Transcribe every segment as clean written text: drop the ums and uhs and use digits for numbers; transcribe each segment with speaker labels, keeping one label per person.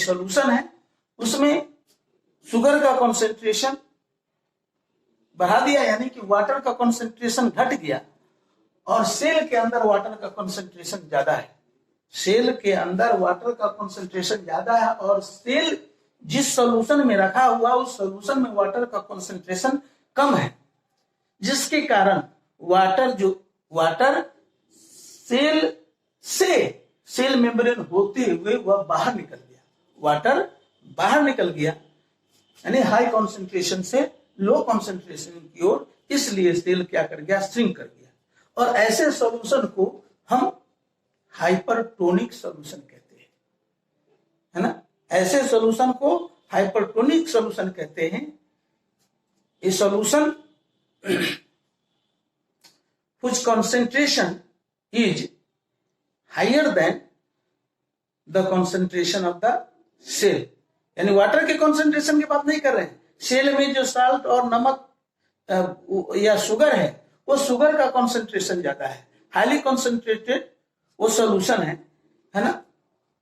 Speaker 1: Solution है उसमें sugar का कॉन्सेंट्रेशन बढ़ा दिया, यानी कि वाटर का कॉन्सेंट्रेशन घट गया, और सेल के अंदर वाटर का कॉन्सेंट्रेशन ज्यादा है। सेल के अंदर वाटर का कॉन्सेंट्रेशन ज्यादा है और सेल जिस सॉल्यूशन में रखा हुआ उस सॉल्यूशन में वाटर का कॉन्सेंट्रेशन कम है, जिसके कारण वाटर सेल से सेल मेम्ब्रेन होते हुए वह बाहर निकल गया, वाटर बाहर निकल गया, यानी हाई कॉन्सेंट्रेशन से लो कॉन्सेंट्रेशन की ओर, इसलिए सेल क्या कर गया, श्रिंक कर गया। और ऐसे सॉल्यूशन को हम हाइपरटोनिक सॉल्यूशन कहते हैं, है ना। ऐसे सॉल्यूशन को हाइपरटोनिक सॉल्यूशन कहते हैं। ये solution whose concentration is higher than the concentration of the cell, यानी वाटर के कॉन्सेंट्रेशन की बात नहीं कर रहे हैं। सेल में जो साल्ट और नमक या शुगर है वो शुगर का कॉन्सेंट्रेशन ज्यादा है, हाईली कॉन्सेंट्रेटेड वो सॉल्यूशन है ना।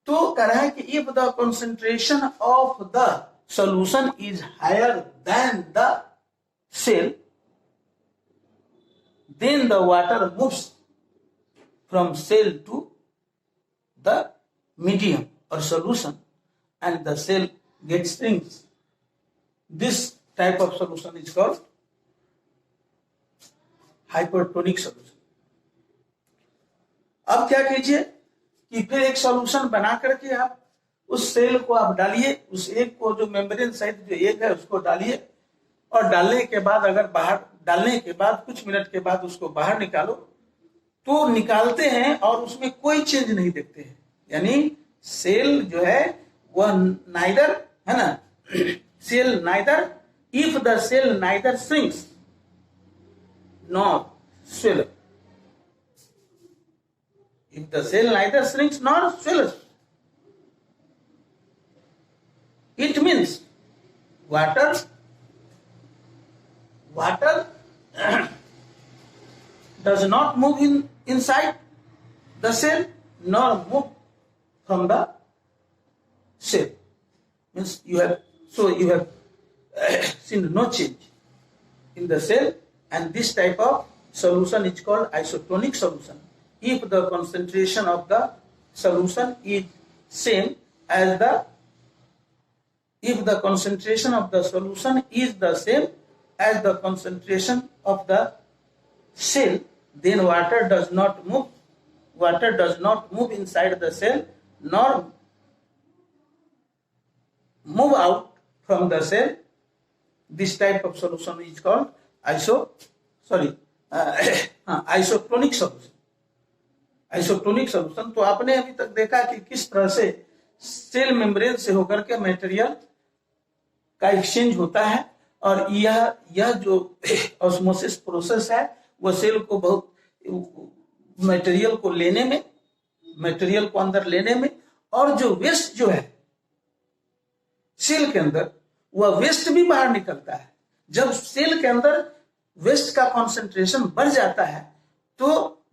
Speaker 1: तो कह रहा है कि if the concentration of the solution is higher than the cell, then the water moves from cell to the medium or solution and the cell gets shrinks. This type of solution is called hypertonic solution. अब क्या कीजिए कि फिर एक solution बना करके आप उस सेल को आप डालिए, उस एग को, जो मेम्ब्रेन सहित जो एग है उसको डालिए, और डालने के बाद अगर बाहर डालने के बाद कुछ मिनट के बाद उसको बाहर निकालो, तो निकालते हैं और उसमें कोई चेंज नहीं देखते हैं, यानी सेल जो है वह नाइदर, है ना, cell neither, if the cell neither shrinks nor swells, if the cell neither shrinks nor swells, it means water does not move inside the cell nor move from the cell. Means you have seen no change in the cell, and this type of solution is called isotonic solution. If the concentration of the solution is same as the concentration of the solution is the same as the concentration of the cell, then water does not move inside the cell nor move out from the cell. This type of solution is called isotonic solution. Isotonic solution. तो आपने अभी तक देखा कि किस तरह से cell membrane से होकर के मटेरियल का एक्सचेंज होता है, और यह जो ऑस्मोसिस प्रोसेस है वह सेल को बहुत मटेरियल को लेने में, मटेरियल को अंदर लेने में, और जो वेस्ट जो है सेल के अंदर, वह वेस्ट भी बाहर निकलता है। जब सेल के अंदर वेस्ट का कॉन्सेंट्रेशन बढ़ जाता है तो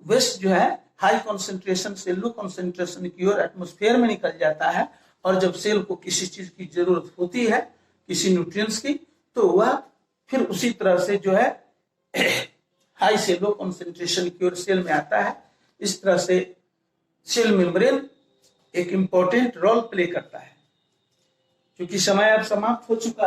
Speaker 1: वेस्ट जो है हाई कॉन्सेंट्रेशन से लो कॉन्सेंट्रेशन की ओर एटमॉस्फेयर में निकल जाता है, और जब सेल को किसी चीज की जरूरत होती है, किसी न्यूट्रिएंट्स की, तो वह फिर उसी तरह से जो है हाई से लो कॉन्सेंट्रेशन की ओर सेल में आता है। इस तरह से सेल मेम्ब्रेन एक इंपॉर्टेंट रोल प्ले करता है। क्योंकि समय अब समाप्त हो चुका है।